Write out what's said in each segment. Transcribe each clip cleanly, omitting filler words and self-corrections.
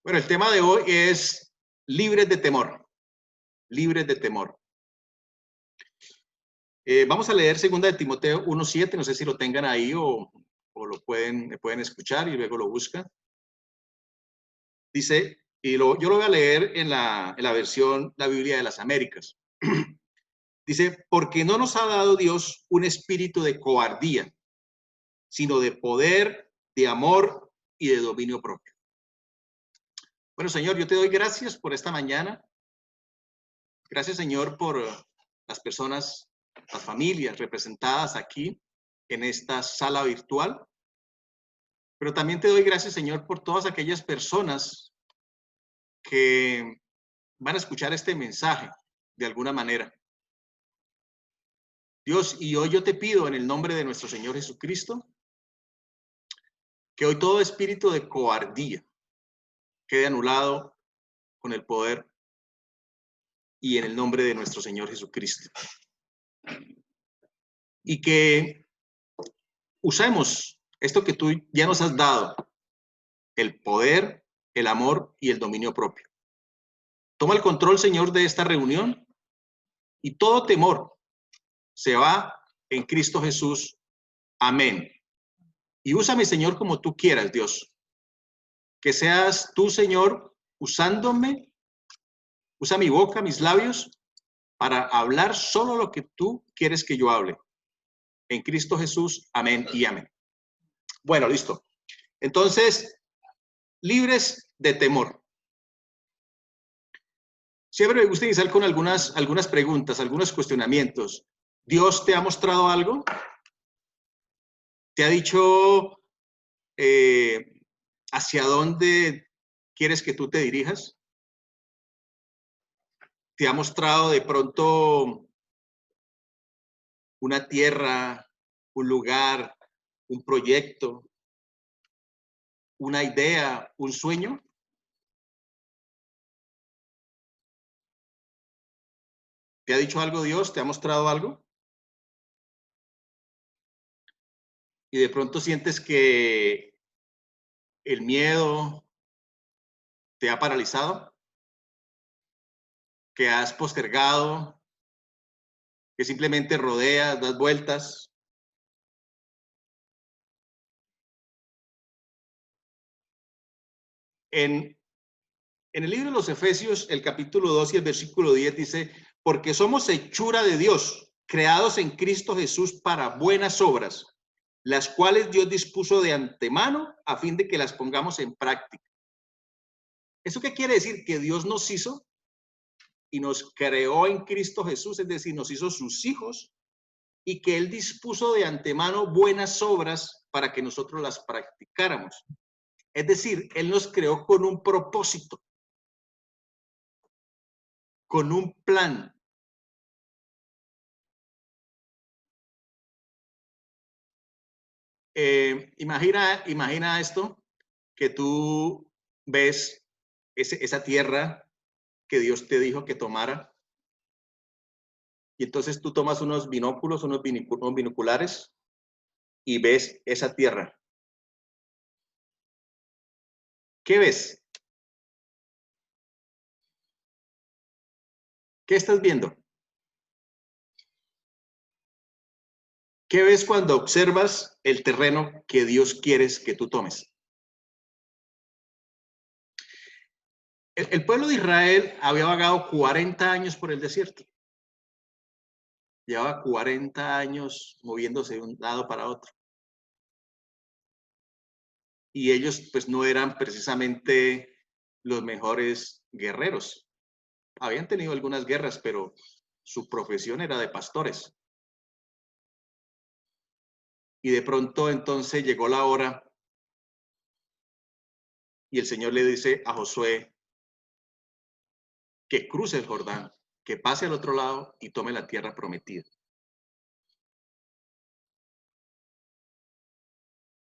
Bueno, el tema de hoy es libres de temor, libres de temor. Vamos a leer 2 de Timoteo 1:7, no sé si lo tengan ahí o me pueden escuchar y luego lo buscan. Dice, yo lo voy a leer en la versión, la Biblia de las Américas. Dice, porque no nos ha dado Dios un espíritu de cobardía, sino de poder, de amor y de dominio propio. Bueno, Señor, yo te doy gracias por esta mañana. Gracias, Señor, por las personas, las familias representadas aquí en esta sala virtual. Pero también te doy gracias, Señor, por todas aquellas personas que van a escuchar este mensaje de alguna manera. Dios, y hoy yo te pido en el nombre de nuestro Señor Jesucristo, que hoy todo espíritu de cobardía quede anulado con el poder y en el nombre de nuestro Señor Jesucristo. Y que usemos esto que tú ya nos has dado, el poder, el amor y el dominio propio. Toma el control, Señor, de esta reunión y todo temor se va en Cristo Jesús. Amén. Y úsame, Señor, como tú quieras, Dios. Que seas tú, Señor, usándome, usa mi boca, mis labios, para hablar solo lo que tú quieres que yo hable. En Cristo Jesús, amén y amén. Bueno, listo. Entonces, libres de temor. Siempre me gusta iniciar con algunas preguntas, algunos cuestionamientos. ¿Dios te ha mostrado algo? ¿Te ha dicho hacia dónde quieres que tú te dirijas? ¿Te ha mostrado de pronto una tierra, un lugar, un proyecto, una idea, un sueño? ¿Te ha dicho algo Dios? ¿Te ha mostrado algo? Y de pronto sientes que el miedo te ha paralizado, que has postergado, que simplemente rodeas, das vueltas. En el libro de los Efesios, el capítulo 2 y el versículo 10 dice, porque somos hechura de Dios, creados en Cristo Jesús para buenas obras, las cuales Dios dispuso de antemano a fin de que las pongamos en práctica. ¿Eso qué quiere decir? Que Dios nos hizo y nos creó en Cristo Jesús, es decir, nos hizo sus hijos, y que Él dispuso de antemano buenas obras para que nosotros las practicáramos. Es decir, Él nos creó con un propósito, con un plan. Imagina esto, que tú ves esa tierra que Dios te dijo que tomara, y entonces tú tomas unos binóculos, unos binoculares, y ves esa tierra. ¿Qué ves? ¿Qué estás viendo? ¿Qué ves cuando observas el terreno que Dios quiere que tú tomes? El pueblo de Israel había vagado 40 años por el desierto. Llevaba 40 años moviéndose de un lado para otro. Y ellos pues no eran precisamente los mejores guerreros. Habían tenido algunas guerras, pero su profesión era de pastores. Y de pronto entonces llegó la hora y el Señor le dice a Josué que cruce el Jordán, que pase al otro lado y tome la tierra prometida.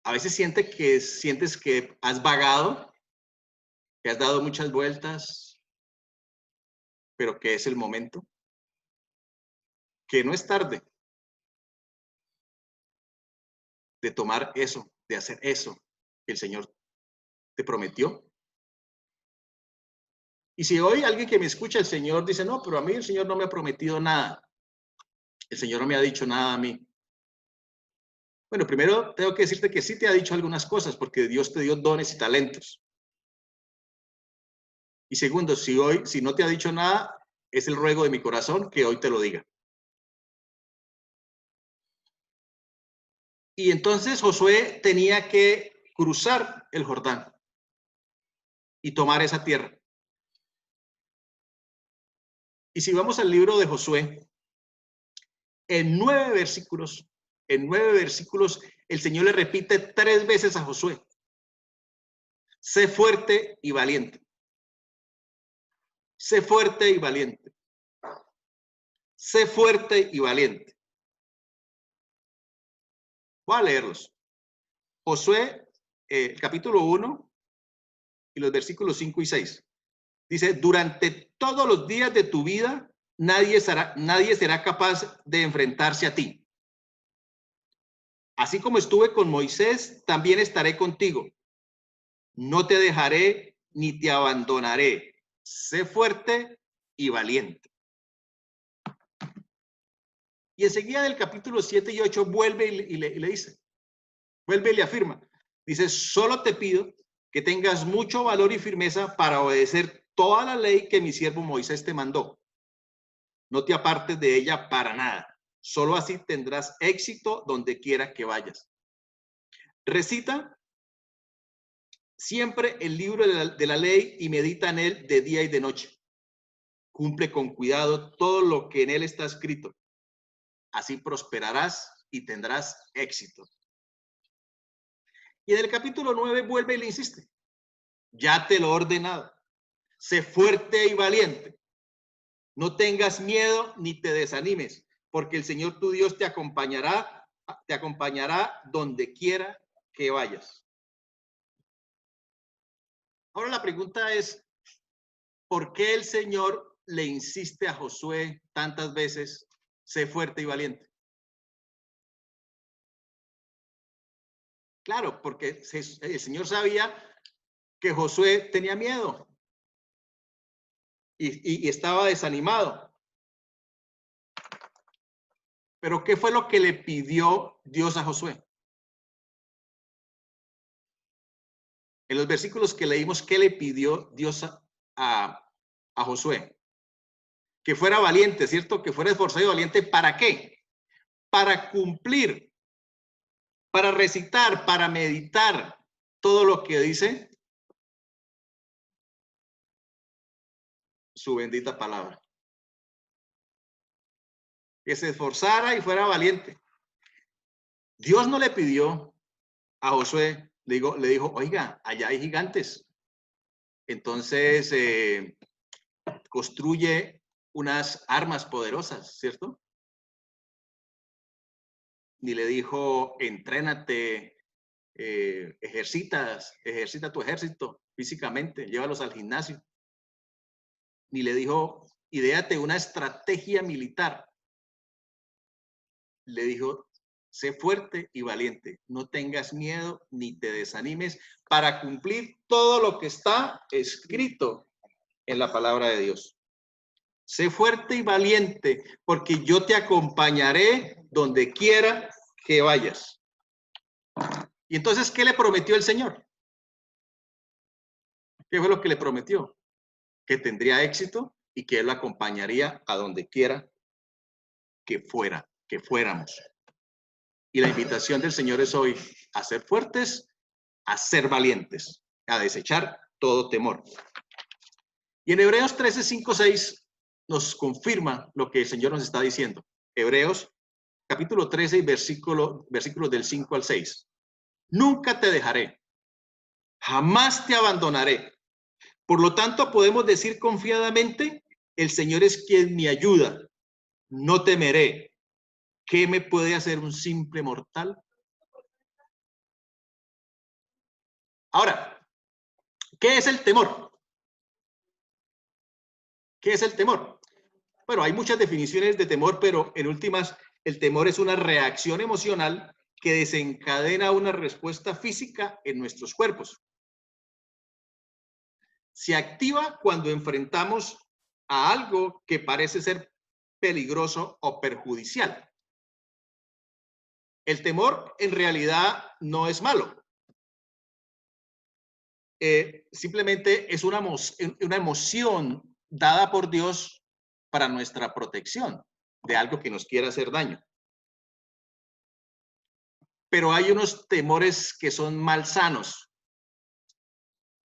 A veces sientes que has vagado, que has dado muchas vueltas, pero que es el momento, que no es tarde de tomar eso, de hacer eso que el Señor te prometió. Y si hoy alguien que me escucha, el Señor dice, no, pero a mí el Señor no me ha prometido nada. El Señor no me ha dicho nada a mí. Bueno, primero tengo que decirte que sí te ha dicho algunas cosas, porque Dios te dio dones y talentos. Y segundo, si no te ha dicho nada, es el ruego de mi corazón que hoy te lo diga. Y entonces Josué tenía que cruzar el Jordán y tomar esa tierra. Y si vamos al libro de Josué, en 9 versículos, el Señor le repite 3 veces a Josué: sé fuerte y valiente. Sé fuerte y valiente. Sé fuerte y valiente. Voy a leerlos. Josué, capítulo 1 y los versículos 5 y 6. Dice, durante todos los días de tu vida, nadie será capaz de enfrentarse a ti. Así como estuve con Moisés, también estaré contigo. No te dejaré ni te abandonaré. Sé fuerte y valiente. Y enseguida del capítulo 7 y 8 vuelve y le dice, vuelve y le afirma. Dice, solo te pido que tengas mucho valor y firmeza para obedecer toda la ley que mi siervo Moisés te mandó. No te apartes de ella para nada. Solo así tendrás éxito donde quiera que vayas. Recita siempre el libro de la ley y medita en él de día y de noche. Cumple con cuidado todo lo que en él está escrito. Así prosperarás y tendrás éxito. Y en el capítulo 9 vuelve y le insiste. Ya te lo he ordenado. Sé fuerte y valiente. No tengas miedo ni te desanimes, porque el Señor tu Dios te acompañará donde quiera que vayas. Ahora la pregunta es, ¿por qué el Señor le insiste a Josué tantas veces, sé fuerte y valiente? Claro, porque el Señor sabía que Josué tenía miedo y estaba desanimado. Pero ¿qué fue lo que le pidió Dios a Josué? En los versículos que leímos, ¿qué le pidió Dios a Josué? Que fuera valiente, ¿cierto? Que fuera esforzado y valiente. ¿Para qué? Para cumplir, para recitar, para meditar todo lo que dice su bendita palabra. Que se esforzara y fuera valiente. Dios no le pidió a Josué, le dijo, oiga, allá hay gigantes. Entonces, construye unas armas poderosas, ¿cierto? Ni le dijo, entrénate, ejercita tu ejército físicamente, llévalos al gimnasio. Ni le dijo, idéate una estrategia militar. Le dijo, sé fuerte y valiente, no tengas miedo ni te desanimes para cumplir todo lo que está escrito en la palabra de Dios. Sé fuerte y valiente, porque yo te acompañaré donde quiera que vayas. Y entonces, ¿qué le prometió el Señor? ¿Qué fue lo que le prometió? Que tendría éxito y que Él lo acompañaría a donde quiera que fuéramos. Y la invitación del Señor es hoy a ser fuertes, a ser valientes, a desechar todo temor. Y en Hebreos 13, 5, 6 nos confirma lo que el Señor nos está diciendo. Hebreos capítulo 13 y versículos del 5 al 6. Nunca te dejaré, jamás te abandonaré. Por lo tanto, podemos decir confiadamente, el Señor es quien me ayuda. No temeré. ¿Qué me puede hacer un simple mortal? Ahora, ¿qué es el temor? ¿Qué es el temor? Bueno, hay muchas definiciones de temor, pero en últimas, el temor es una reacción emocional que desencadena una respuesta física en nuestros cuerpos. se activa cuando enfrentamos a algo que parece ser peligroso o perjudicial. El temor en realidad no es malo. Simplemente es una emoción dada por Dios para nuestra protección de algo que nos quiera hacer daño. Pero hay unos temores que son malsanos,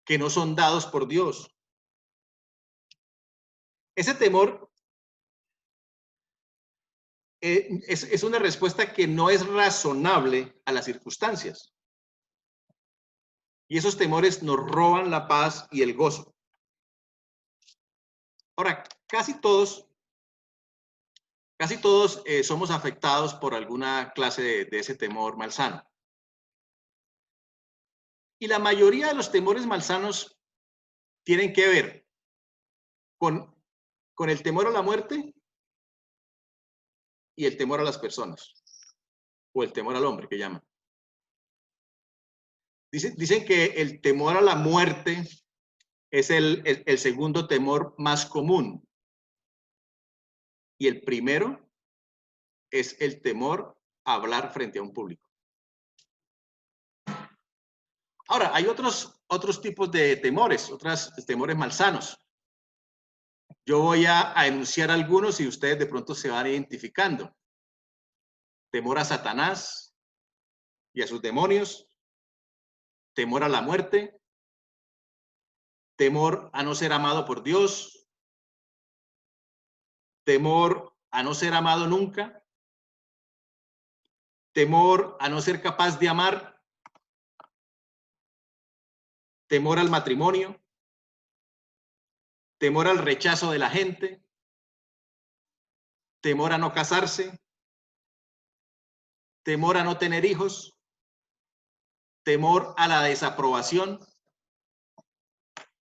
que no son dados por Dios. Ese temor es una respuesta que no es razonable a las circunstancias. Y esos temores nos roban la paz y el gozo. Ahora, casi todos somos afectados por alguna clase de ese temor malsano. Y la mayoría de los temores malsanos tienen que ver con el temor a la muerte y el temor a las personas, o el temor al hombre que llaman. Dicen que el temor a la muerte es el segundo temor más común. Y el primero es el temor a hablar frente a un público. Ahora, hay otros tipos de temores, otros temores malsanos. Yo voy a enunciar algunos y ustedes de pronto se van identificando. Temor a Satanás y a sus demonios. Temor a la muerte. Temor a no ser amado por Dios. Temor a no ser amado nunca. Temor a no ser capaz de amar. Temor al matrimonio. Temor al rechazo de la gente. Temor a no casarse. Temor a no tener hijos. Temor a la desaprobación.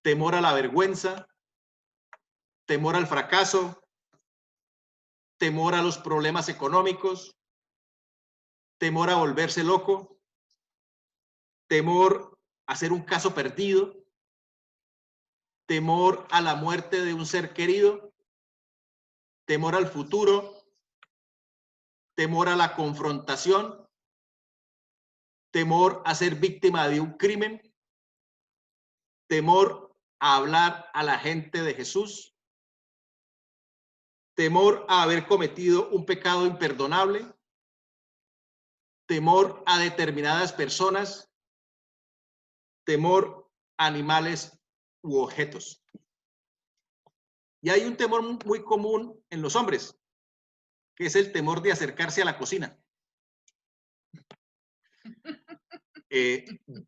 Temor a la vergüenza. Temor al fracaso. Temor a los problemas económicos. Temor a volverse loco. Temor a ser un caso perdido. Temor a la muerte de un ser querido. Temor al futuro. Temor a la confrontación. Temor a ser víctima de un crimen. Temor a hablar a la gente de Jesús. Temor a haber cometido un pecado imperdonable. Temor a determinadas personas. Temor a animales u objetos. Y hay un temor muy común en los hombres, que es el temor de acercarse a la cocina.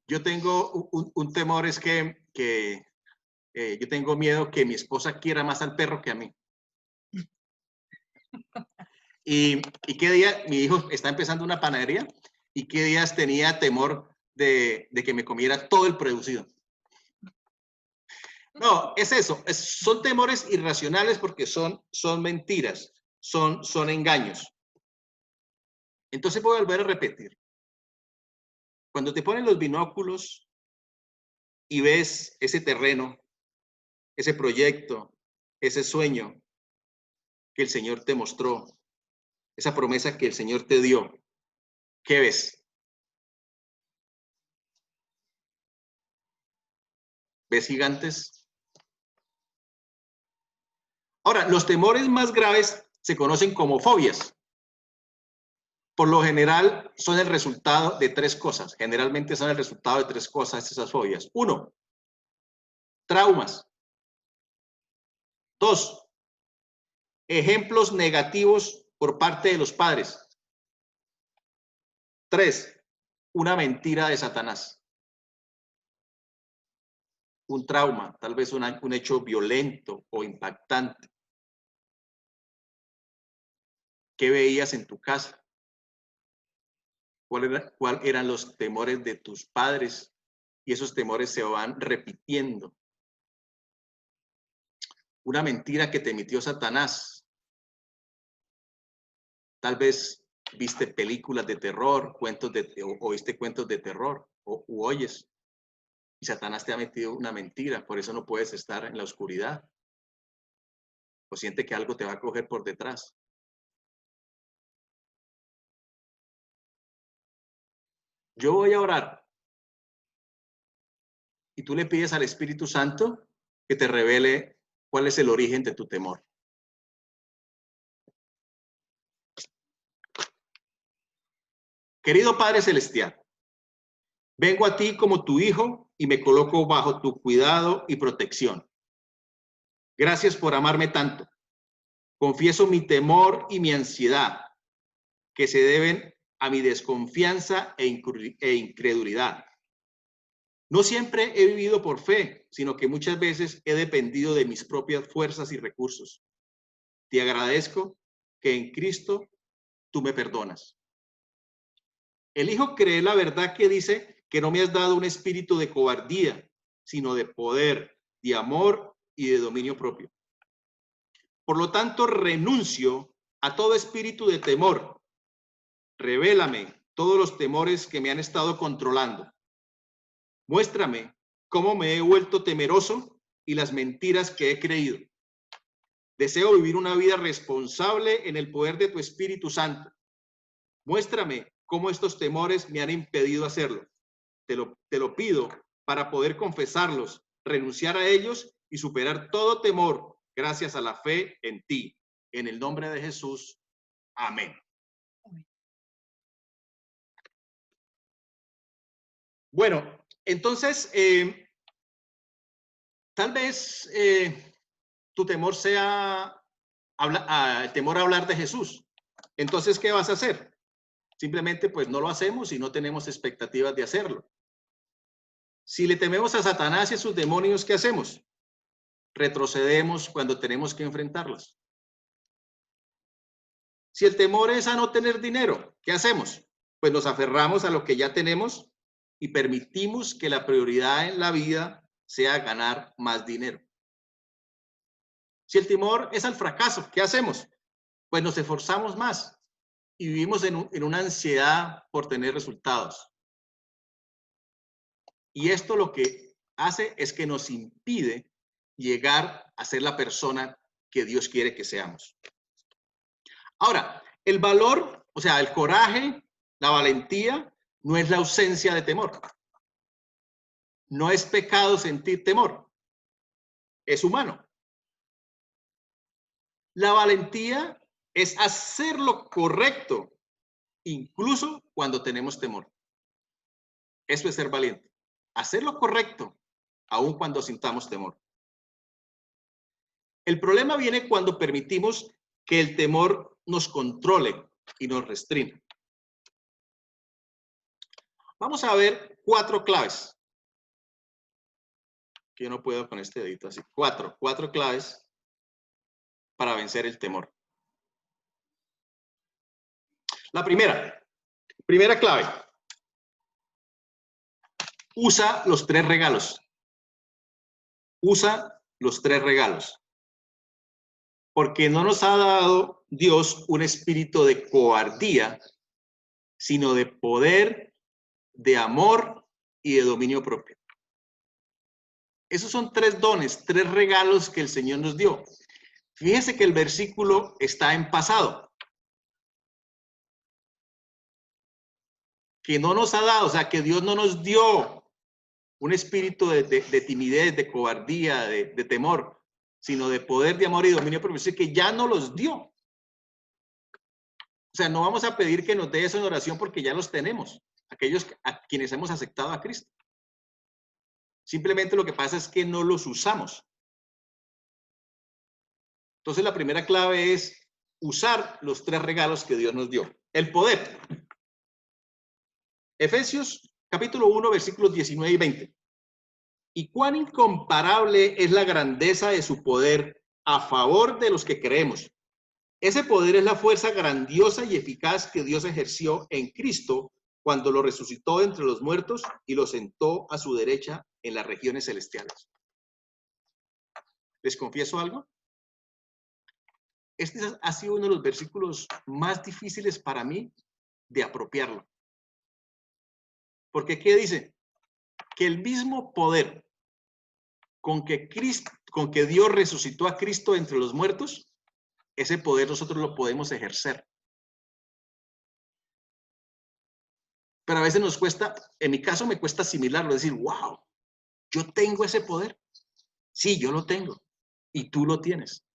Yo tengo un temor, es que yo tengo miedo que mi esposa quiera más al perro que a mí. Y qué día, mi hijo está empezando una panadería, y qué días tenía temor de que me comiera todo el producido. No, es eso, son temores irracionales porque son mentiras, son engaños. Entonces voy a volver a repetir. Cuando te ponen los binóculos y ves ese terreno, ese proyecto, ese sueño que el Señor te mostró, esa promesa que el Señor te dio, ¿qué ves? ¿Ves gigantes? Ahora, los temores más graves se conocen como fobias. Por lo general son el resultado de tres cosas. Generalmente son el resultado de tres cosas esas fobias. 1, traumas. 2, ejemplos negativos por parte de los padres. 3, una mentira de Satanás. Un trauma, tal vez un hecho violento o impactante. ¿Qué veías en tu casa? ¿Cuáles eran los temores de tus padres? Y esos temores se van repitiendo. Una mentira que te emitió Satanás. Tal vez viste películas de terror, oíste cuentos de terror, u oyes. Y Satanás te ha metido una mentira, por eso no puedes estar en la oscuridad. O siente que algo te va a coger por detrás. Yo voy a orar. Y tú le pides al Espíritu Santo que te revele cuál es el origen de tu temor. Querido Padre Celestial, vengo a ti como tu hijo y me coloco bajo tu cuidado y protección. Gracias por amarme tanto. Confieso mi temor y mi ansiedad, que se deben a mi desconfianza e incredulidad. No siempre he vivido por fe, sino que muchas veces he dependido de mis propias fuerzas y recursos. Te agradezco que en Cristo tú me perdonas. Elijo creer la verdad que dice que no me has dado un espíritu de cobardía, sino de poder, de amor y de dominio propio. Por lo tanto, renuncio a todo espíritu de temor. Revélame todos los temores que me han estado controlando. Muéstrame cómo me he vuelto temeroso y las mentiras que he creído. Deseo vivir una vida responsable en el poder de tu Espíritu Santo. Muéstrame cómo estos temores me han impedido hacerlo. Te lo pido para poder confesarlos, renunciar a ellos y superar todo temor gracias a la fe en ti. En el nombre de Jesús. Amén. Bueno, entonces, tal vez tu temor sea el temor a hablar de Jesús. Entonces, ¿qué vas a hacer? Simplemente, pues no lo hacemos y no tenemos expectativas de hacerlo. Si le tememos a Satanás y a sus demonios, ¿qué hacemos? Retrocedemos cuando tenemos que enfrentarlos. Si el temor es a no tener dinero, ¿qué hacemos? Pues nos aferramos a lo que ya tenemos y permitimos que la prioridad en la vida sea ganar más dinero. Si el temor es al fracaso, ¿qué hacemos? Pues nos esforzamos más y vivimos en una ansiedad por tener resultados. Y esto lo que hace es que nos impide llegar a ser la persona que Dios quiere que seamos. Ahora, el valor, o sea, el coraje, la valentía, no es la ausencia de temor. No es pecado sentir temor. Es humano. La valentía es hacer lo correcto, incluso cuando tenemos temor. Eso es ser valiente. Hacer lo correcto, aun cuando sintamos temor. El problema viene cuando permitimos que el temor nos controle y nos restringe. Vamos a ver 4 claves. Que yo no puedo con este dedito así. 4 claves para vencer el temor. La primera clave. Usa los 3 regalos. Usa los 3 regalos. Porque no nos ha dado Dios un espíritu de cobardía, sino de poder, de amor y de dominio propio. Esos son 3 dones, 3 regalos que el Señor nos dio. Fíjese que el versículo está en pasado. Que no nos ha dado, o sea, que Dios no nos dio un espíritu de timidez, de cobardía, de temor, sino de poder, de amor y dominio propio. Así que ya no los dio. O sea, no vamos a pedir que nos dé eso en oración porque ya los tenemos, aquellos a quienes hemos aceptado a Cristo. Simplemente lo que pasa es que no los usamos. Entonces la primera clave es usar los 3 regalos que Dios nos dio. El poder. Efesios capítulo 1, versículos 19 y 20. Y cuán incomparable es la grandeza de su poder a favor de los que creemos. Ese poder es la fuerza grandiosa y eficaz que Dios ejerció en Cristo cuando lo resucitó entre los muertos y lo sentó a su derecha en las regiones celestiales. ¿Les confieso algo? Este ha sido uno de los versículos más difíciles para mí de apropiarlo. Porque ¿qué dice? que el mismo poder con que Dios resucitó a Cristo entre los muertos, ese poder nosotros lo podemos ejercer. Pero a veces nos cuesta, en mi caso me cuesta asimilarlo, decir, wow, yo tengo ese poder. Sí, yo lo tengo. Y tú lo tienes.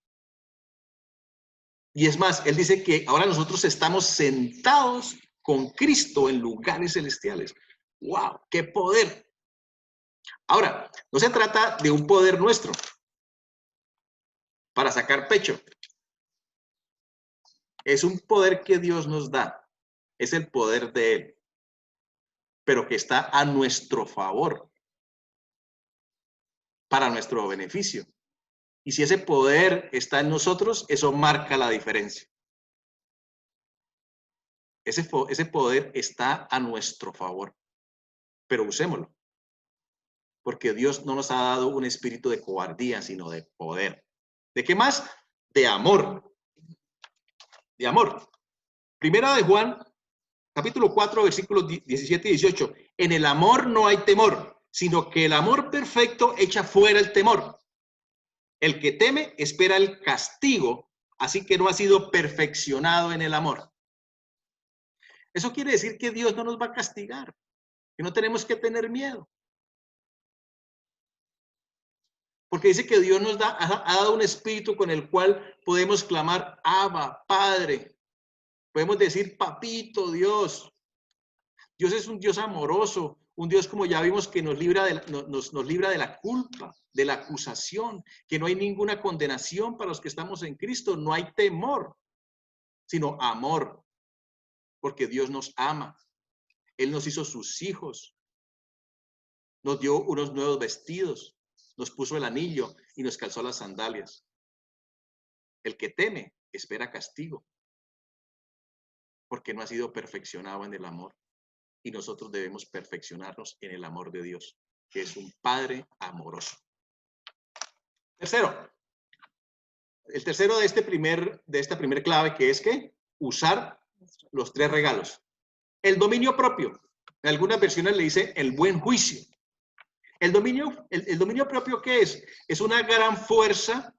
Y es más, él dice que ahora nosotros estamos sentados con Cristo en lugares celestiales. ¡Wow! ¡Qué poder! Ahora, no se trata de un poder nuestro para sacar pecho. Es un poder que Dios nos da. Es el poder de Él. Pero que está a nuestro favor. Para nuestro beneficio. Y si ese poder está en nosotros, eso marca la diferencia. Ese poder está a nuestro favor. Pero usémoslo. Porque Dios no nos ha dado un espíritu de cobardía, sino de poder. ¿De qué más? De amor. De amor. Primera de Juan, capítulo 4, versículos 17 y 18. En el amor no hay temor, sino que el amor perfecto echa fuera el temor. El que teme espera el castigo, así que no ha sido perfeccionado en el amor. Eso quiere decir que Dios no nos va a castigar, que no tenemos que tener miedo. Porque dice que Dios nos ha dado un espíritu con el cual podemos clamar, Abba, Padre. Podemos decir, Papito, Dios. Dios es un Dios amoroso, un Dios, como ya vimos, que nos libra de la culpa, de la acusación, que no hay ninguna condenación para los que estamos en Cristo. No hay temor, sino amor, porque Dios nos ama. Él nos hizo sus hijos, nos dio unos nuevos vestidos, nos puso el anillo y nos calzó las sandalias. El que teme espera castigo, porque no ha sido perfeccionado en el amor. Y nosotros debemos perfeccionarnos en el amor de Dios, que es un Padre amoroso. Tercero, el tercero de esta primer clave, que es que usar los tres regalos. El dominio propio. En algunas versiones le dice el buen juicio. El dominio propio, ¿qué es? Es una gran fuerza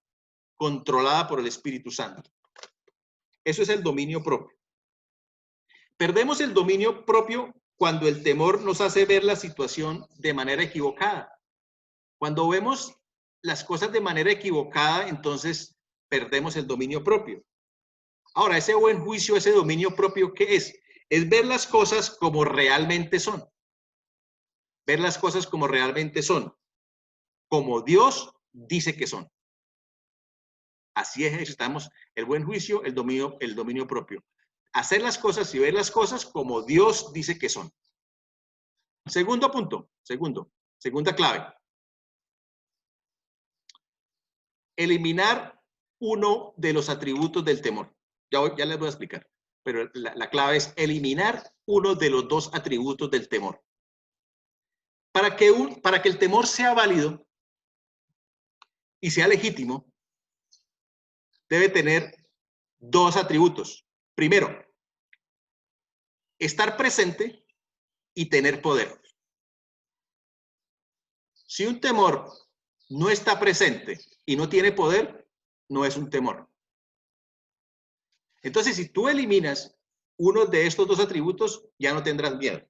controlada por el Espíritu Santo. Eso es el dominio propio. Perdemos el dominio propio cuando el temor nos hace ver la situación de manera equivocada. Cuando vemos las cosas de manera equivocada, entonces perdemos el dominio propio. Ahora, ese buen juicio, ese dominio propio, ¿qué es? Es ver las cosas como realmente son. Ver las cosas como realmente son. Como Dios dice que son. Así ejercitamos el buen juicio, el dominio propio. Hacer las cosas y ver las cosas como Dios dice que son. Segundo punto, segunda clave. Eliminar uno de los atributos del temor. Ya les voy a explicar, pero la clave es eliminar uno de los dos atributos del temor. Para que el temor sea válido y sea legítimo, debe tener dos atributos. Primero, estar presente y tener poder. Si un temor no está presente y no tiene poder, no es un temor. Entonces, si tú eliminas uno de estos dos atributos, ya no tendrás miedo.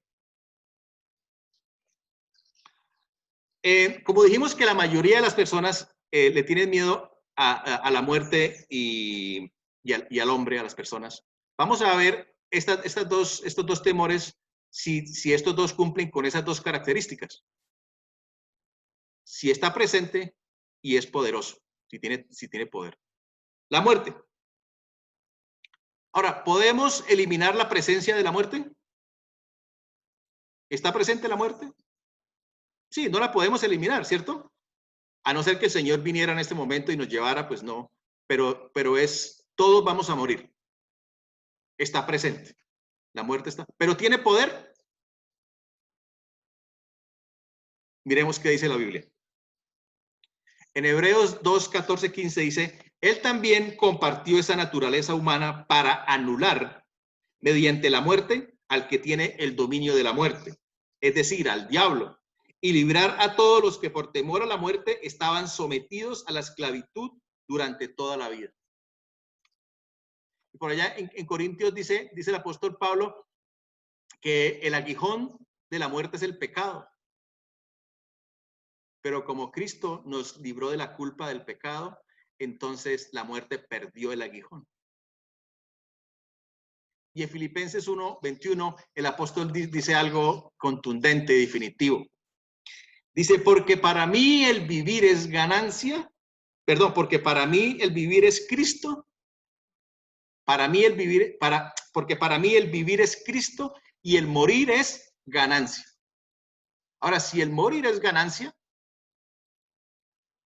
Como dijimos que la mayoría de las personas le tienen miedo a la muerte y al hombre, a las personas, vamos a ver estos dos temores, si estos dos cumplen con esas dos características. Si está presente y es poderoso, si tiene poder. La muerte. Ahora, ¿podemos eliminar la presencia de la muerte? ¿Está presente la muerte? Sí, no la podemos eliminar, ¿cierto? A no ser que el Señor viniera en este momento y nos llevara, pues no. Pero todos vamos a morir. Está presente. La muerte está. ¿Pero tiene poder? Miremos qué dice la Biblia. En Hebreos 2, 14, 15 dice, Él también compartió esa naturaleza humana para anular mediante la muerte al que tiene el dominio de la muerte, es decir, al diablo, y librar a todos los que por temor a la muerte estaban sometidos a la esclavitud durante toda la vida. Y por allá en Corintios dice el apóstol Pablo que el aguijón de la muerte es el pecado. Pero como Cristo nos libró de la culpa del pecado, entonces la muerte perdió el aguijón. Y en Filipenses 1:21, el apóstol dice algo contundente y definitivo. Dice, porque para mí el vivir es ganancia, perdón, porque para mí el vivir es Cristo, porque para mí el vivir es Cristo y el morir es ganancia. Ahora, si el morir es ganancia,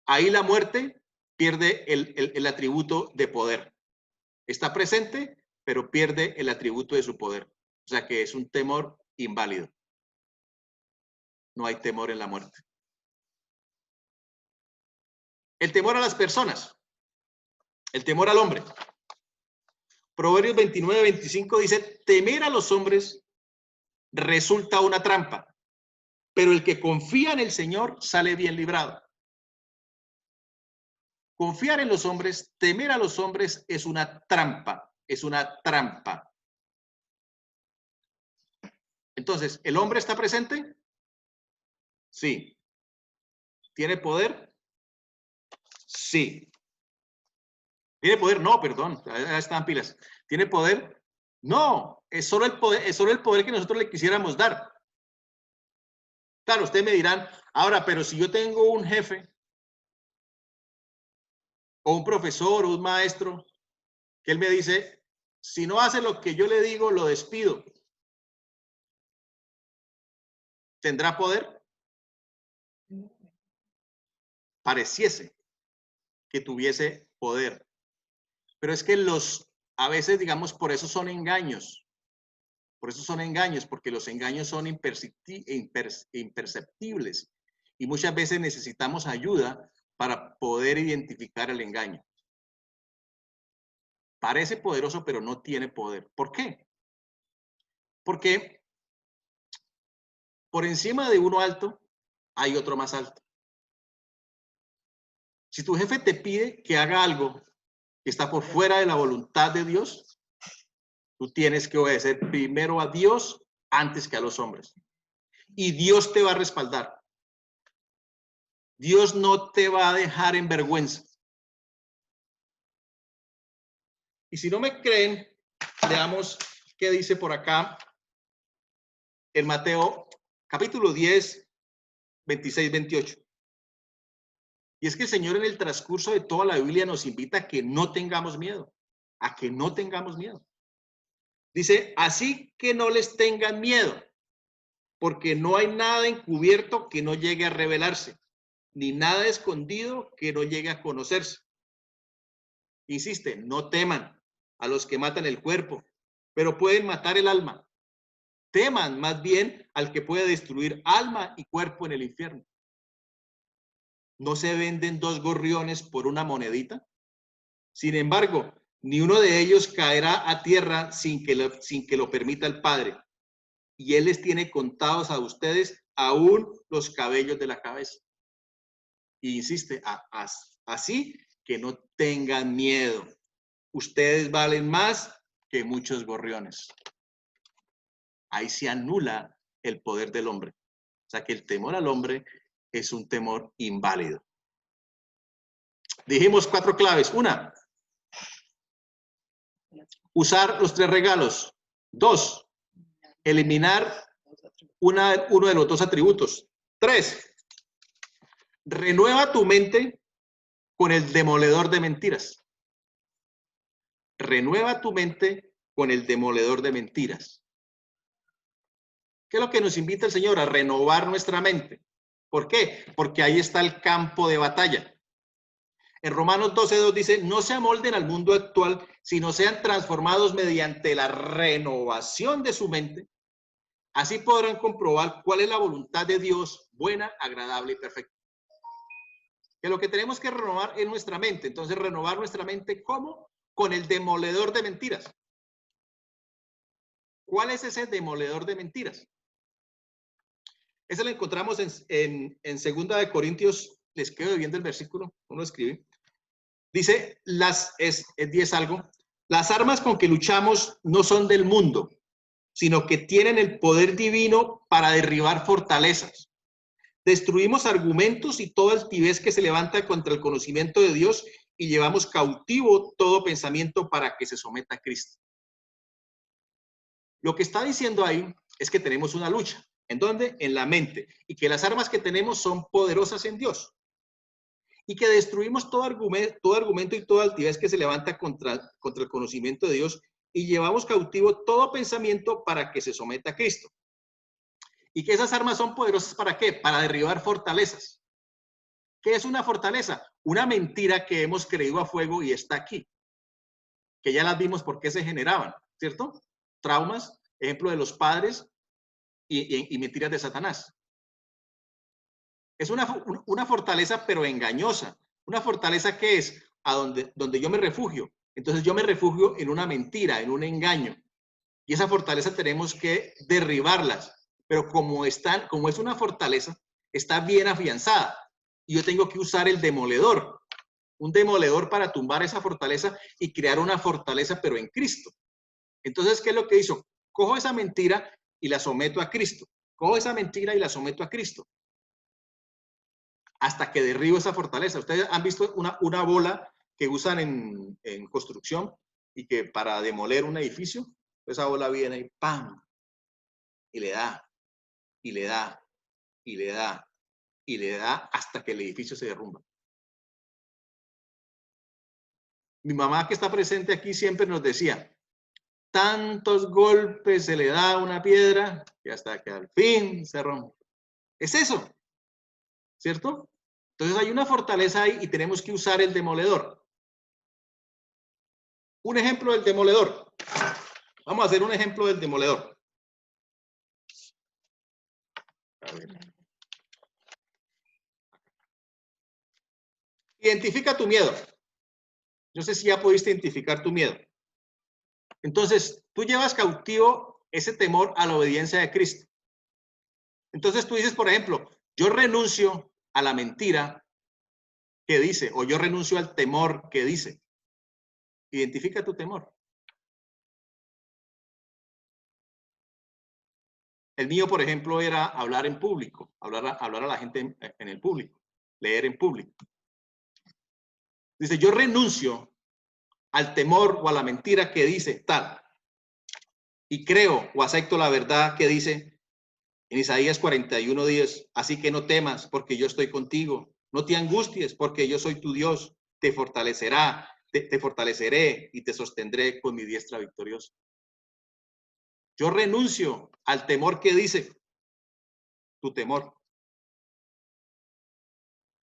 ahí la muerte pierde el atributo de poder. Está presente, pero pierde el atributo de su poder. O sea que es un temor inválido. No hay temor en la muerte. El temor a las personas. El temor al hombre. Proverbios 29:25 dice, temer a los hombres resulta una trampa, pero el que confía en el Señor sale bien librado. Confiar en los hombres, temer a los hombres es una trampa, es una trampa. Entonces, ¿el hombre está presente? Sí. ¿Tiene poder? Sí. ¿Tiene poder? No, perdón, ya están pilas. ¿Tiene poder? No, es solo el poder que nosotros le quisiéramos dar. Claro, ustedes me dirán, ahora, pero si yo tengo un jefe, o un profesor, o un maestro, que él me dice, si no hace lo que yo le digo, lo despido. ¿Tendrá poder? Pareciese que tuviese poder. Pero es que a veces, digamos, por eso son engaños. Por eso son engaños, porque los engaños son imperceptibles. Y muchas veces necesitamos ayuda para poder identificar el engaño. Parece poderoso, pero no tiene poder. ¿Por qué? Porque por encima de uno alto, hay otro más alto. Si tu jefe te pide que haga algo que está por fuera de la voluntad de Dios, tú tienes que obedecer primero a Dios antes que a los hombres. Y Dios te va a respaldar. Dios no te va a dejar en vergüenza. Y si no me creen, veamos qué dice por acá en Mateo capítulo 10, 26, 28. Y es que el Señor en el transcurso de toda la Biblia nos invita a que no tengamos miedo, a que no tengamos miedo. Dice, así que no les tengan miedo, porque no hay nada encubierto que no llegue a revelarse, ni nada escondido que no llegue a conocerse. Insiste, no teman a los que matan el cuerpo, pero pueden matar el alma. Teman más bien al que puede destruir alma y cuerpo en el infierno. ¿No se venden 2 gorriones por una monedita? Sin embargo, ni uno de ellos caerá a tierra sin que lo permita el Padre. Y Él les tiene contados a ustedes aún los cabellos de la cabeza. Y insiste, así que no tengan miedo. Ustedes valen más que muchos gorriones. Ahí se anula el poder del hombre. O sea que el temor al hombre es un temor inválido. Dijimos 4 claves. 1, usar los 3 regalos. 2, eliminar uno de los 2 atributos. 3, renueva tu mente con el demoledor de mentiras. Renueva tu mente con el demoledor de mentiras. ¿Qué es lo que nos invita el Señor? A renovar nuestra mente. ¿Por qué? Porque ahí está el campo de batalla. En Romanos 12:2 dice, no se amolden al mundo actual, sino sean transformados mediante la renovación de su mente. Así podrán comprobar cuál es la voluntad de Dios, buena, agradable y perfecta. Que lo que tenemos que renovar es nuestra mente. Entonces, renovar nuestra mente, ¿cómo? Con el demoledor de mentiras. ¿Cuál es ese demoledor de mentiras? Esa la encontramos en 2 Corintios, les quedo viendo el versículo, no lo escribí. Dice, es 10 algo, las armas con que luchamos no son del mundo, sino que tienen el poder divino para derribar fortalezas. Destruimos argumentos y toda altivez que se levanta contra el conocimiento de Dios y llevamos cautivo todo pensamiento para que se someta a Cristo. Lo que está diciendo ahí es que tenemos una lucha. ¿En dónde? En la mente. Y que las armas que tenemos son poderosas en Dios. Y que destruimos todo argumento y toda altivez que se levanta contra el conocimiento de Dios y llevamos cautivo todo pensamiento para que se someta a Cristo. Y que esas armas son poderosas ¿para qué? Para derribar fortalezas. ¿Qué es una fortaleza? Una mentira que hemos creído a fuego y está aquí. Que ya las vimos por qué se generaban, ¿cierto? Traumas, ejemplo de los padres y mentiras de Satanás. Es una fortaleza, pero engañosa. Una fortaleza que es a donde yo me refugio. Entonces yo me refugio en una mentira, en un engaño. Y esa fortaleza tenemos que derribarlas. Pero como es una fortaleza, está bien afianzada. Y yo tengo que usar el demoledor. Un demoledor para tumbar esa fortaleza y crear una fortaleza, pero en Cristo. Entonces, ¿qué es lo que hizo? Cojo esa mentira y la someto a Cristo. Cojo esa mentira y la someto a Cristo. Hasta que derribo esa fortaleza. Ustedes han visto una bola que usan en construcción y que para demoler un edificio, esa bola viene y ¡pam! Y le da, y le da, y le da, y le da hasta que el edificio se derrumba. Mi mamá, que está presente aquí, siempre nos decía, tantos golpes se le da a una piedra que hasta que al fin se rompe. Es eso, ¿cierto? Entonces hay una fortaleza ahí y tenemos que usar el demoledor. Un ejemplo del demoledor. Vamos a hacer un ejemplo del demoledor. A ver. Identifica tu miedo. No sé si ya pudiste identificar tu miedo. Entonces, tú llevas cautivo ese temor a la obediencia de Cristo. Entonces tú dices, por ejemplo, yo renuncio a la mentira que dice, o yo renuncio al temor que dice. Identifica tu temor. El mío, por ejemplo, era hablar en público, hablar a la gente en el público, leer en público. Dice, yo renuncio al temor o a la mentira que dice tal, y creo o acepto la verdad que dice en Isaías 41:10, así que no temas porque yo estoy contigo, no te angusties porque yo soy tu Dios, te fortalecerá, te fortaleceré y te sostendré con mi diestra victoriosa. Yo renuncio al temor que dice tu temor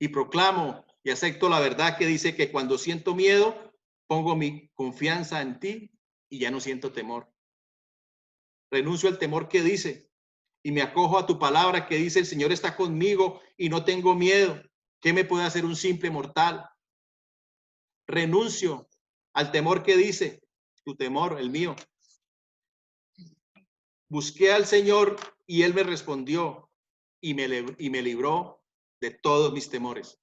y proclamo y acepto la verdad que dice que cuando siento miedo, pongo mi confianza en ti y ya no siento temor. Renuncio al temor que dice y me acojo a tu palabra que dice el Señor está conmigo y no tengo miedo. ¿Qué me puede hacer un simple mortal? Renuncio al temor que dice tu temor, el mío. Busqué al Señor y Él me respondió y me libró de todos mis temores.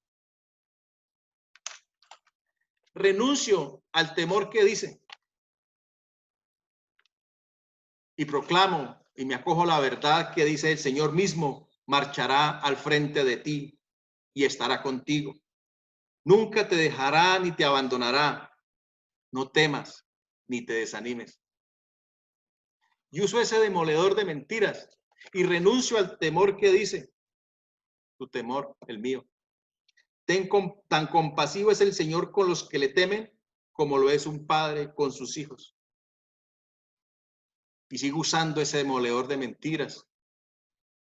Renuncio al temor que dice y proclamo y me acojo a la verdad que dice el Señor mismo marchará al frente de ti y estará contigo. Nunca te dejará ni te abandonará. No temas ni te desanimes. Y uso ese demoledor de mentiras y renuncio al temor que dice tu temor, el mío. Tan compasivo es el Señor con los que le temen como lo es un padre con sus hijos. Y sigo usando ese demoledor de mentiras.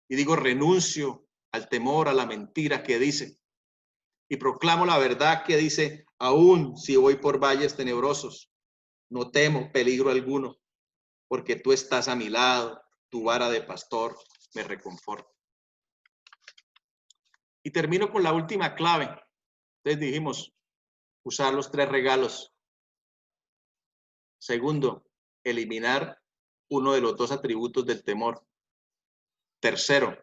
Y digo, renuncio al temor, a la mentira que dice. Y proclamo la verdad que dice, aún si voy por valles tenebrosos, no temo peligro alguno, porque tú estás a mi lado, tu vara de pastor me reconforta. Y termino con la última clave. Entonces dijimos, usar los 3 regalos. Segundo, eliminar uno de los 2 atributos del temor. Tercero,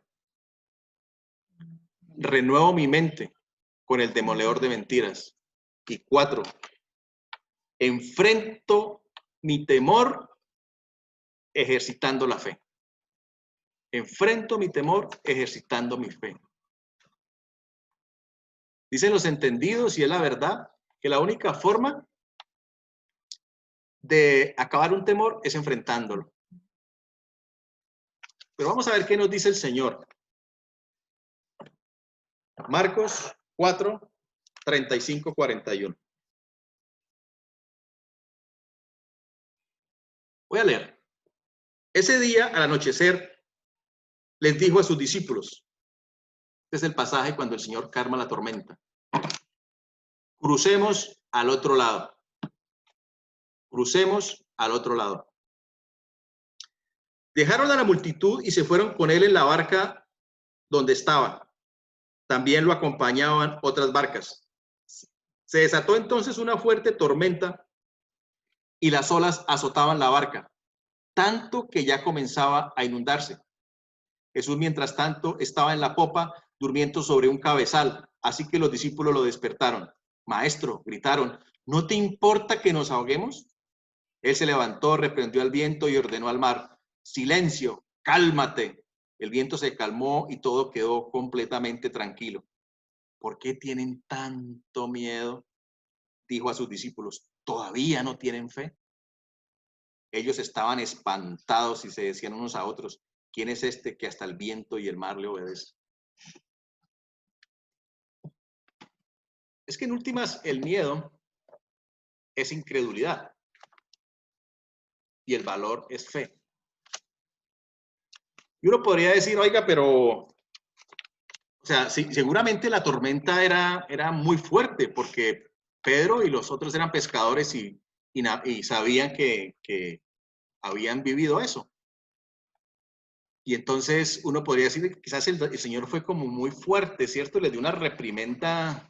renuevo mi mente con el demoledor de mentiras. Y 4, enfrento mi temor ejercitando la fe. Enfrento mi temor ejercitando mi fe. Dicen los entendidos, y es la verdad, que la única forma de acabar un temor es enfrentándolo. Pero vamos a ver qué nos dice el Señor. Marcos 4, 35, 41. Voy a leer. Ese día, al anochecer, les dijo a sus discípulos. Este es el pasaje cuando el Señor calma la tormenta. Crucemos al otro lado. Crucemos al otro lado. Dejaron a la multitud y se fueron con él en la barca donde estaba. También lo acompañaban otras barcas. Se desató entonces una fuerte tormenta y las olas azotaban la barca, tanto que ya comenzaba a inundarse. Jesús, mientras tanto, estaba en la popa durmiendo sobre un cabezal, así que los discípulos lo despertaron. Maestro, gritaron, ¿no te importa que nos ahoguemos? Él se levantó, reprendió al viento y ordenó al mar, silencio, cálmate. El viento se calmó y todo quedó completamente tranquilo. ¿Por qué tienen tanto miedo? Dijo a sus discípulos, ¿todavía no tienen fe? Ellos estaban espantados y se decían unos a otros, ¿quién es este que hasta el viento y el mar le obedecen? Es que en últimas el miedo es incredulidad y el valor es fe. Y uno podría decir, oiga, pero, o sea, sí, seguramente la tormenta era muy fuerte porque Pedro y los otros eran pescadores y sabían que habían vivido eso. Y entonces uno podría decir que quizás el Señor fue como muy fuerte, ¿cierto? Les dio una reprimenda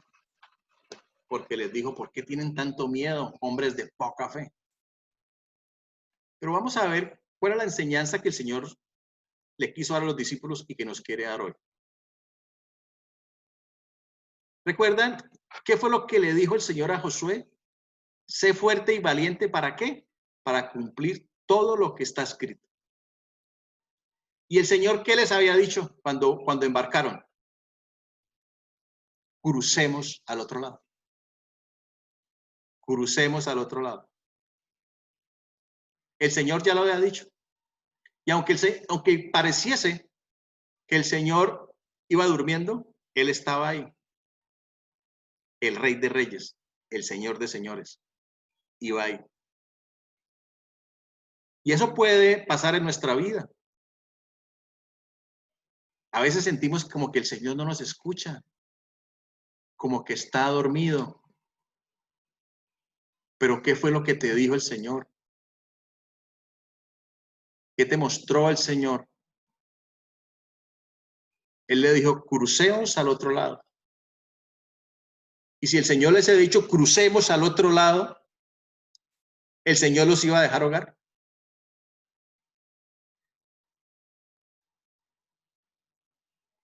porque les dijo, ¿por qué tienen tanto miedo, hombres de poca fe? Pero vamos a ver cuál es la enseñanza que el Señor le quiso dar a los discípulos y que nos quiere dar hoy. ¿Recuerdan qué fue lo que le dijo el Señor a Josué? Sé fuerte y valiente, ¿para qué? Para cumplir todo lo que está escrito. ¿Y el Señor qué les había dicho cuando embarcaron? Crucemos al otro lado. Crucemos al otro lado. El Señor ya lo había dicho. Y aunque pareciese que el Señor iba durmiendo, Él estaba ahí. El Rey de Reyes, el Señor de Señores, iba ahí. Y eso puede pasar en nuestra vida. A veces sentimos como que el Señor no nos escucha, como que está dormido. Pero ¿qué fue lo que te dijo el Señor? ¿Qué te mostró el Señor? Él le dijo, crucemos al otro lado. Y si el Señor les ha dicho, crucemos al otro lado, ¿el Señor los iba a dejar ahogar?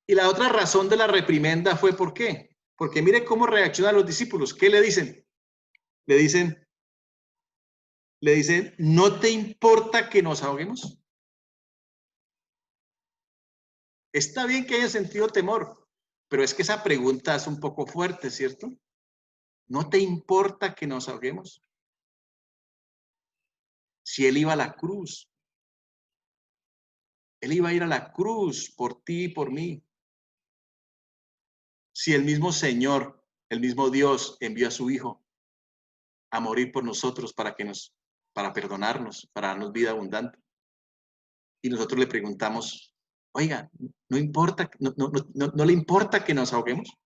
Y la otra razón de la reprimenda fue ¿por qué? Porque mire cómo reaccionan los discípulos. ¿Qué le dicen? Le dicen, ¿no te importa que nos ahoguemos? Está bien que haya sentido temor, pero es que esa pregunta es un poco fuerte, ¿cierto? ¿No te importa que nos ahoguemos? Si Él iba a la cruz, Él iba a ir a la cruz por ti y por mí. Si el mismo Señor, el mismo Dios envió a su Hijo a morir por nosotros para perdonarnos, para darnos vida abundante. Y nosotros le preguntamos, oiga, ¿no importa, no le importa que nos ahoguemos?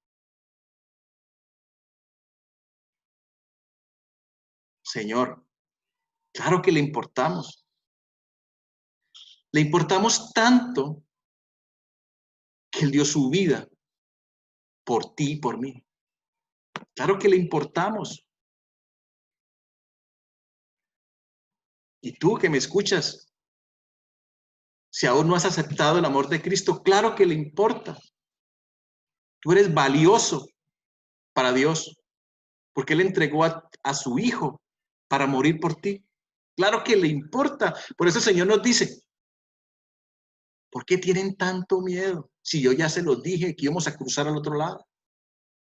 Señor, claro que le importamos. Le importamos tanto que Él dio su vida por ti y por mí. Claro que le importamos. Y tú que me escuchas, si aún no has aceptado el amor de Cristo, claro que le importa. Tú eres valioso para Dios, porque Él entregó a su Hijo para morir por ti. Claro que le importa. Por eso el Señor nos dice, ¿por qué tienen tanto miedo? Si yo ya se los dije que íbamos a cruzar al otro lado.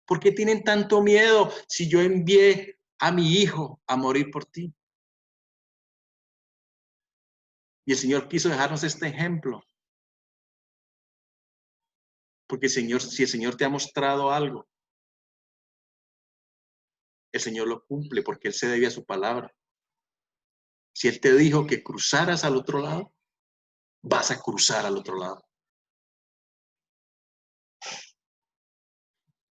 ¿Por qué tienen tanto miedo si yo envié a mi Hijo a morir por ti? Y el Señor quiso dejarnos este ejemplo. Porque Señor, si el Señor te ha mostrado algo, el Señor lo cumple porque Él se debe a su palabra. Si Él te dijo que cruzaras al otro lado, vas a cruzar al otro lado.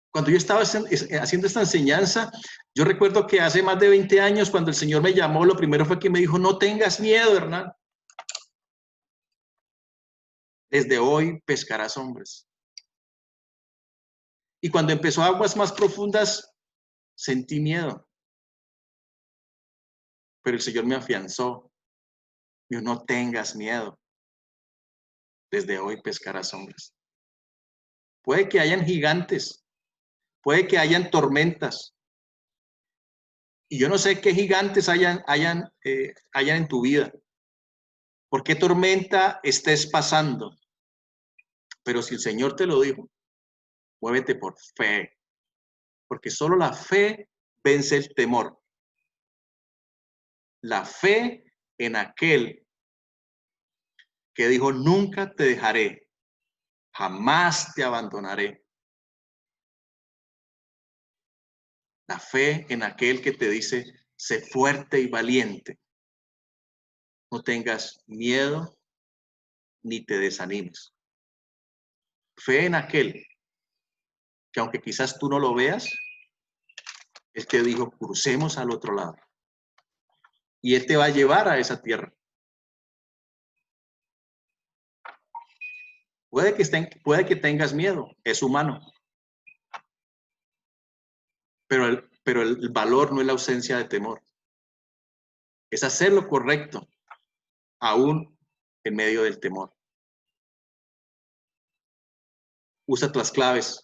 Cuando yo estaba haciendo esta enseñanza, yo recuerdo que hace más de 20 años, cuando el Señor me llamó, lo primero fue que me dijo, no tengas miedo, Hernán. Desde hoy pescarás hombres. Y cuando empezó aguas más profundas, sentí miedo. Pero el Señor me afianzó. Dijo, no tengas miedo. Desde hoy pescarás hombres. Puede que hayan gigantes. Puede que hayan tormentas. Y yo no sé qué gigantes hayan en tu vida. ¿Por qué tormenta estés pasando? Pero si el Señor te lo dijo, muévete por fe. Porque solo la fe vence el temor. La fe en aquel que dijo, nunca te dejaré, jamás te abandonaré. La fe en aquel que te dice, sé fuerte y valiente. No tengas miedo ni te desanimes. Fe en aquel que aunque quizás tú no lo veas, Él te dijo, crucemos al otro lado. Y Él te va a llevar a esa tierra. Puede que tengas miedo, es humano. Pero el valor no es la ausencia de temor. Es hacer lo correcto, aún en medio del temor. Usa las claves.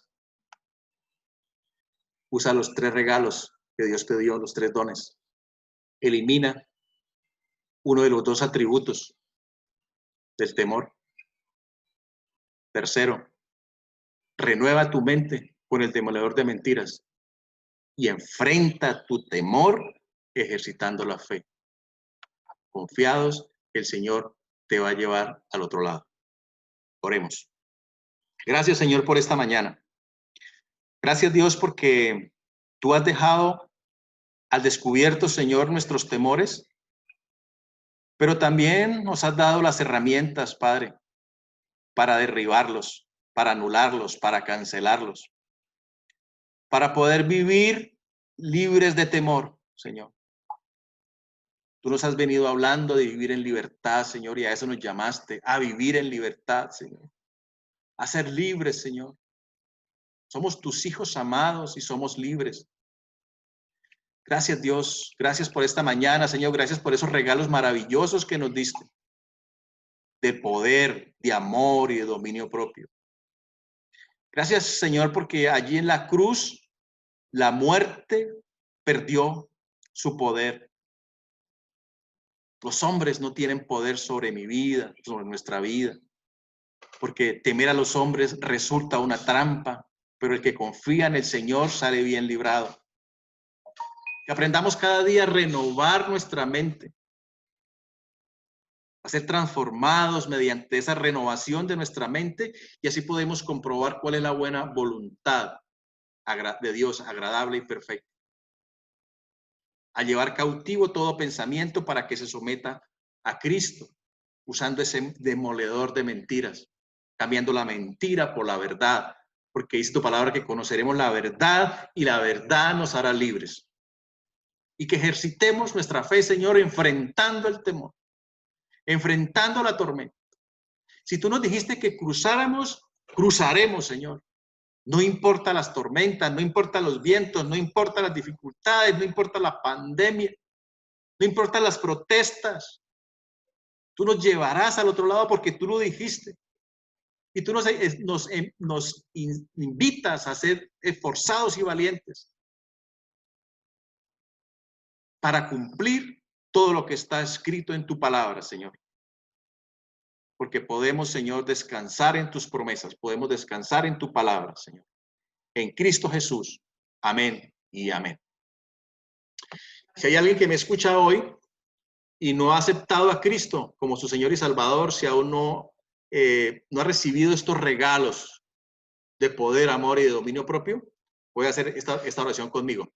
Usa los 3 regalos que Dios te dio, los 3 dones. Elimina uno de los 2 atributos del temor. Tercero, renueva tu mente con el demoledor de mentiras y enfrenta tu temor ejercitando la fe. Confiados que el Señor te va a llevar al otro lado. Oremos. Gracias, Señor, por esta mañana. Gracias, Dios, porque tú has dejado al descubierto, Señor, nuestros temores, pero también nos has dado las herramientas, Padre, para derribarlos, para anularlos, para cancelarlos, para poder vivir libres de temor, Señor. Tú nos has venido hablando de vivir en libertad, Señor, y a eso nos llamaste, a vivir en libertad, Señor, a ser libres, Señor. Somos tus hijos amados y somos libres. Gracias, Dios. Gracias por esta mañana, Señor. Gracias por esos regalos maravillosos que nos diste, de poder, de amor y de dominio propio. Gracias, Señor, porque allí en la cruz la muerte perdió su poder. Los hombres no tienen poder sobre mi vida, sobre nuestra vida, porque temer a los hombres resulta una trampa, pero el que confía en el Señor sale bien librado. Que aprendamos cada día a renovar nuestra mente, a ser transformados mediante esa renovación de nuestra mente, y así podemos comprobar cuál es la buena voluntad de Dios, agradable y perfecta. A llevar cautivo todo pensamiento para que se someta a Cristo, usando ese demoledor de mentiras, cambiando la mentira por la verdad, porque dice tu palabra que conoceremos la verdad y la verdad nos hará libres. Y que ejercitemos nuestra fe, Señor, enfrentando el temor, enfrentando la tormenta. Si tú nos dijiste que cruzáramos, cruzaremos, Señor. No importa las tormentas, no importa los vientos, no importa las dificultades, no importa la pandemia, no importa las protestas. Tú nos llevarás al otro lado porque tú lo dijiste. Y tú nos invitas a ser esforzados y valientes para cumplir todo lo que está escrito en tu palabra, Señor. Porque podemos, Señor, descansar en tus promesas, podemos descansar en tu palabra, Señor. En Cristo Jesús. Amén y amén. Si hay alguien que me escucha hoy y no ha aceptado a Cristo como su Señor y Salvador, si aún no ha recibido estos regalos de poder, amor y de dominio propio, voy a hacer esta oración conmigo.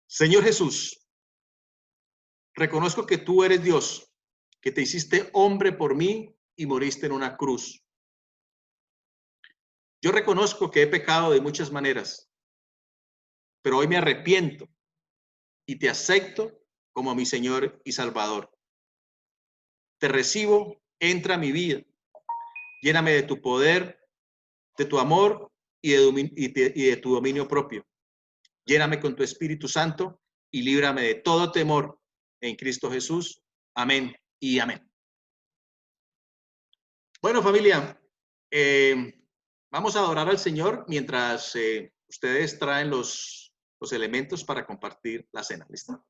Señor Jesús, reconozco que tú eres Dios, que te hiciste hombre por mí y moriste en una cruz. Yo reconozco que he pecado de muchas maneras, pero hoy me arrepiento y te acepto como mi Señor y Salvador. Te recibo, entra a mi vida, lléname de tu poder, de tu amor y de tu dominio propio. Lléname con tu Espíritu Santo y líbrame de todo temor en Cristo Jesús. Amén y amén. Bueno, familia, vamos a adorar al Señor mientras ustedes traen los elementos para compartir la cena. ¿Listo?